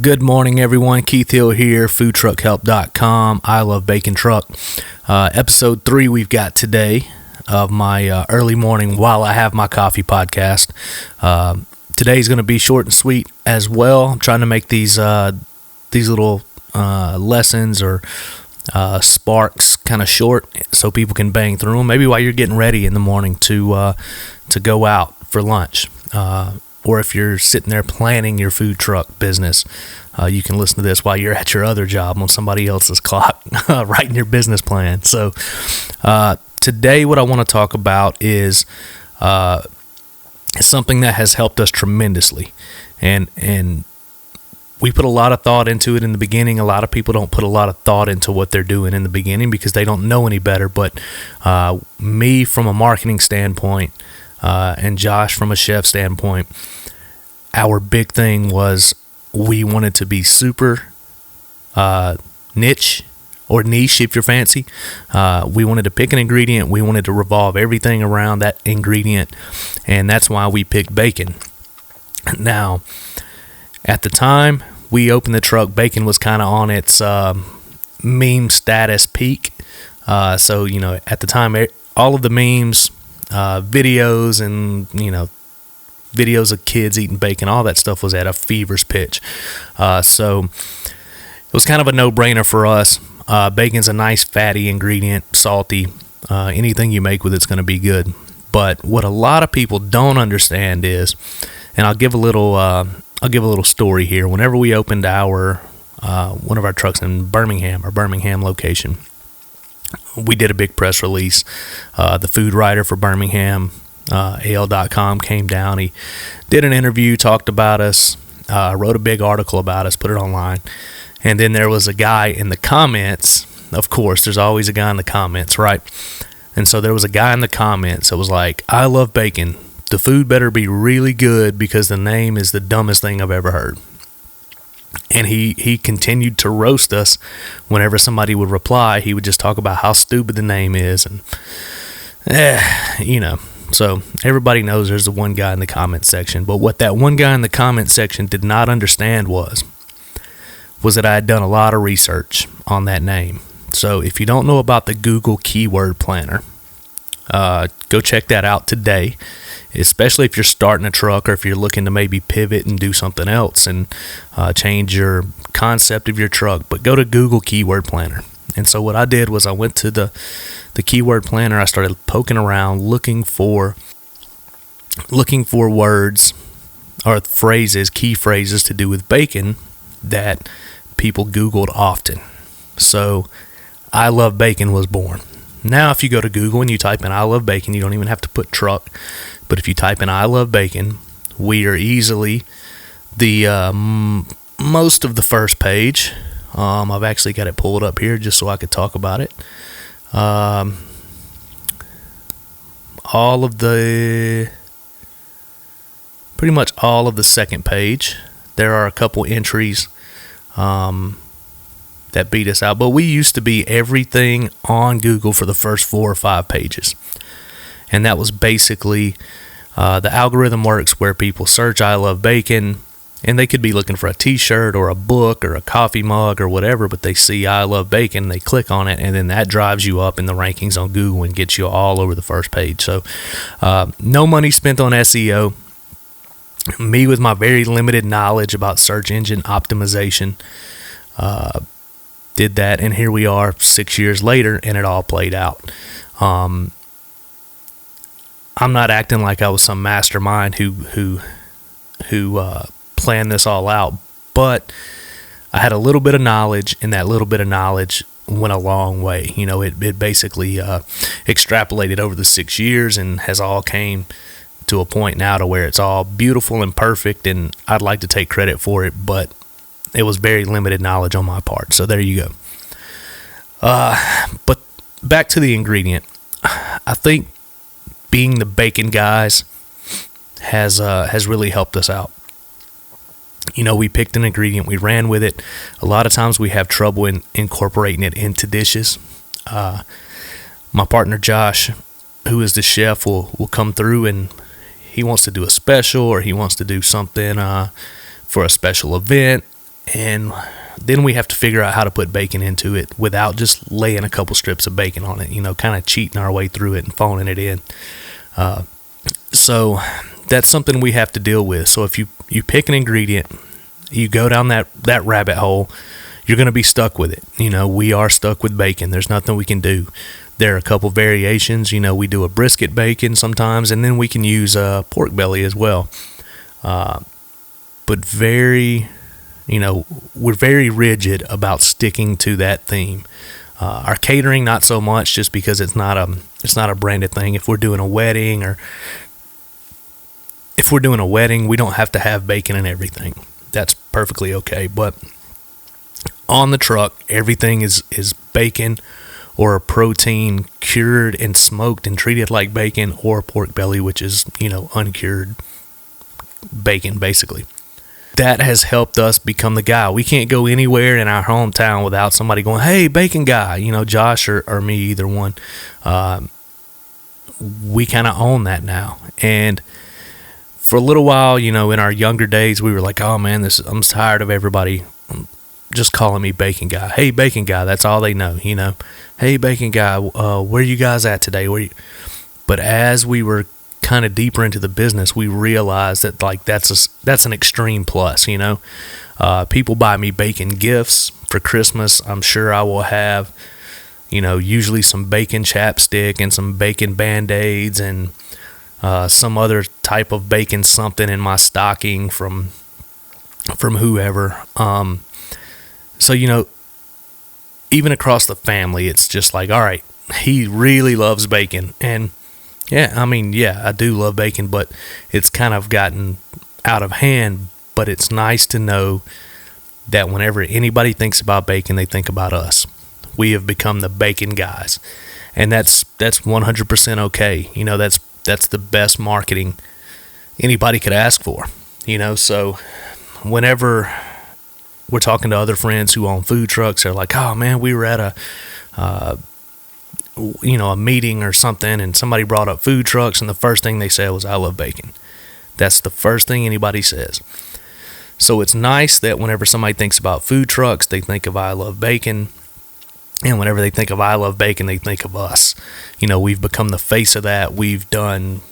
Good morning, everyone. Keith Hill here, foodtruckhelp.com. I love bacon truck. Episode 3 we've got today of my early morning while I have my coffee podcast. Today's going to be short and sweet as well. I'm trying to make these little lessons or sparks kind of short so people can bang through them. Maybe while you're getting ready in the morning to go out for lunch. Or if you're sitting there planning your food truck business, you can listen to this while you're at your other job on somebody else's clock, writing your business plan. So today what I want to talk about is something that has helped us tremendously. And we put a lot of thought into it in the beginning. A lot of people don't put a lot of thought into what they're doing in the beginning because they don't know any better. But me, from a marketing standpoint, and Josh from a chef standpoint, our big thing was we wanted to be super niche or niche if you're fancy. We wanted to pick an ingredient. We wanted to revolve everything around that ingredient, and that's why we picked bacon. Now, at the time we opened the truck, bacon was kind of on its meme status peak. So, at the time, all of the memes, videos and videos of kids eating bacon, all that stuff was at a fever's pitch. So it was kind of a no-brainer for us. Bacon's a nice fatty ingredient, salty. Anything you make with it's going to be good. But what a lot of people don't understand is, and I'll give a little story here. Whenever we opened our one of our trucks in Birmingham, our Birmingham location, we did a big press release. The food writer for Birmingham, AL.com, came down. He did an interview, talked about us, wrote a big article about us, put it online. And then there was a guy in the comments. Of course, there's always a guy in the comments, right? And so there was a guy in the comments that was like, "I love bacon. The food better be really good because the name is the dumbest thing I've ever heard." And he continued to roast us. Whenever somebody would reply, he would just talk about how stupid the name is. And, So everybody knows there's the one guy in the comment section. But what that one guy in the comment section did not understand was that I had done a lot of research on that name. So if you don't know about the Google Keyword Planner, go check that out today, especially if you're starting a truck or if you're looking to maybe pivot and do something else and change your concept of your truck. But go to Google Keyword Planner. And so what I did was I went to the Keyword Planner. I started poking around looking for words or phrases, key phrases to do with bacon that people Googled often. So I Love Bacon was born. Now, if you go to Google and you type in "I love bacon," you don't even have to put truck. But if you type in "I love bacon," we are easily the most of the first page. I've actually got it pulled up here just so I could talk about it. Pretty much all of the second page. There are a couple entries that beat us out, but we used to be everything on Google for the first 4 or 5 pages. And that was basically the algorithm works where people search "I love bacon," and they could be looking for a t-shirt or a book or a coffee mug or whatever, but they see "I love bacon," they click on it, and then that drives you up in the rankings on Google and gets you all over the first page. So no money spent on SEO. Me, with my very limited knowledge about search engine optimization, did that, and here we are 6 years later, and it all played out. I'm not acting like I was some mastermind who planned this all out, but I had a little bit of knowledge, and that little bit of knowledge went a long way. It basically extrapolated over the 6 years and has all came to a point now to where it's all beautiful and perfect, and I'd like to take credit for it, but it was very limited knowledge on my part. So there you go. But back to the ingredient. I think being the bacon guys has really helped us out. We picked an ingredient, we ran with it. A lot of times we have trouble in incorporating it into dishes. My partner Josh, who is the chef, will come through and he wants to do a special, or he wants to do something for a special event, And then we have to figure out how to put bacon into it without just laying a couple strips of bacon on it, kind of cheating our way through it and phoning it in. So that's something we have to deal with. So if you pick an ingredient, you go down that rabbit hole, you're going to be stuck with it. We are stuck with bacon. There's nothing we can do. There are a couple variations. We do a brisket bacon sometimes, and then we can use pork belly as well. But we're very rigid about sticking to that theme. Our catering, not so much, just because it's not a branded thing. If we're doing a wedding, we don't have to have bacon and everything. That's perfectly okay. But on the truck, everything is bacon or a protein cured and smoked and treated like bacon, or pork belly, which is, uncured bacon, basically. That has helped us become the guy. We can't go anywhere in our hometown without somebody going, "Hey, bacon guy," Josh or me, either one. We kind of own that now. And for a little while, in our younger days, we were like, "Oh man, I'm tired of everybody just calling me bacon guy. Hey, bacon guy," that's all they know, Hey, bacon guy, where you guys at today? But as we were kind of deeper into the business, we realized that that's an extreme plus. People buy me bacon gifts for Christmas. I'm sure I will have, usually some bacon chapstick and some bacon Band-Aids and some other type of bacon something in my stocking from whoever. So even across the family, it's just like, all right, he really loves bacon. And I do love bacon, but it's kind of gotten out of hand. But it's nice to know that whenever anybody thinks about bacon, they think about us. We have become the bacon guys, and that's 100% okay. That's the best marketing anybody could ask for. So whenever we're talking to other friends who own food trucks, they're like, "Oh man, we were at a meeting or something, and somebody brought up food trucks, and the first thing they said was, 'I love bacon.'" That's the first thing anybody says. So it's nice that whenever somebody thinks about food trucks, they think of "I love bacon," and whenever they think of "I love bacon," they think of us. We've become the face of that. We've done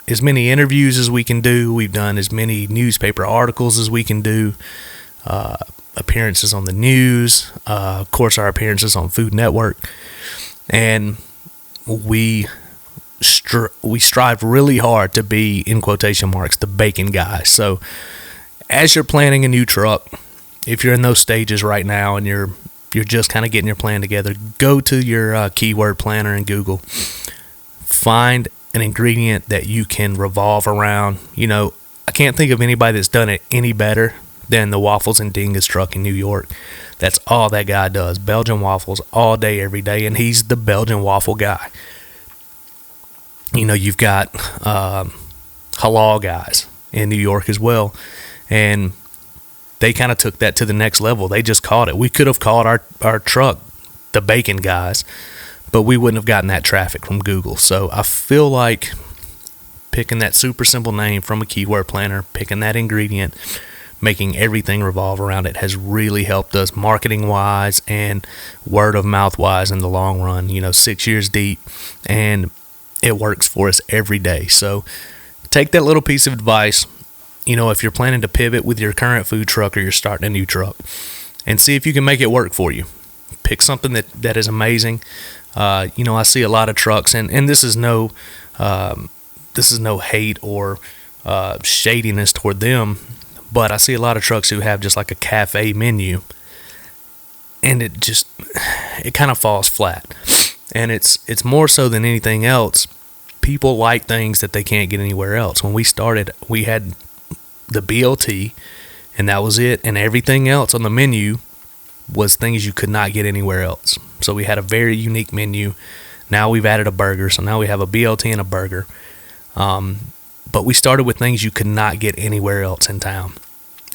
as many interviews as we can do. We've done as many newspaper articles as we can do. Appearances on the news, of course, our appearances on Food Network, and we strive really hard to be, in quotation marks, the bacon guy. So as you're planning a new truck, if you're in those stages right now and you're just kind of getting your plan together, go to your keyword planner in Google, find an ingredient that you can revolve around. I can't think of anybody that's done it any better than the Waffles and Dingus truck in New York. That's all that guy does. Belgian waffles all day, every day, and he's the Belgian waffle guy. You've got halal guys in New York as well, and they kind of took that to the next level. They just called it. We could have called our truck the Bacon Guys, but we wouldn't have gotten that traffic from Google. So I feel like picking that super simple name from a keyword planner, picking that ingredient, making everything revolve around it has really helped us marketing wise and word of mouth wise in the long run. 6 years deep, and it works for us every day. So take that little piece of advice, if you're planning to pivot with your current food truck or you're starting a new truck, and see if you can make it work for you. Pick something that is amazing. I see a lot of trucks, and this is no hate or shadiness toward them, but I see a lot of trucks who have just like a cafe menu, and it kind of falls flat. And it's more so than anything else, people like things that they can't get anywhere else. When we started, we had the BLT, and that was it, and everything else on the menu was things you could not get anywhere else. So we had a very unique menu. Now we've added a burger, so now we have a BLT and a burger. But we started with things you could not get anywhere else in town.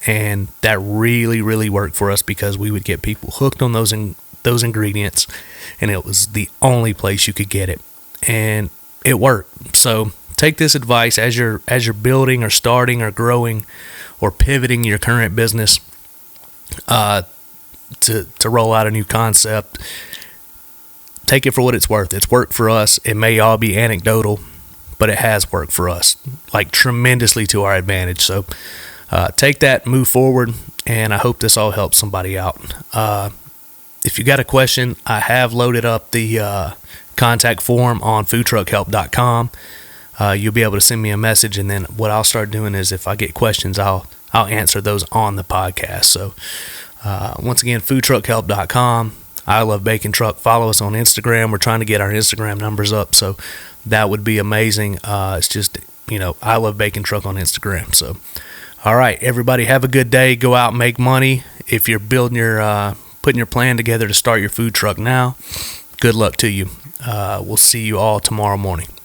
And that really, really worked for us because we would get people hooked on those ingredients, and it was the only place you could get it. And it worked. So take this advice as you're building or starting or growing or pivoting your current business. to roll out a new concept. Take it for what it's worth. It's worked for us. It may all be anecdotal, but it has worked for us, like tremendously to our advantage. So take that, move forward, and I hope this all helps somebody out. If you got a question, I have loaded up the contact form on foodtruckhelp.com. You'll be able to send me a message, and then what I'll start doing is if I get questions, I'll answer those on the podcast. So once again, foodtruckhelp.com. I Love Bacon Truck. Follow us on Instagram. We're trying to get our Instagram numbers up, so that would be amazing. It's just, I Love Bacon Truck on Instagram. So, all right, everybody, have a good day. Go out and make money. If you're building putting your plan together to start your food truck now, good luck to you. We'll see you all tomorrow morning.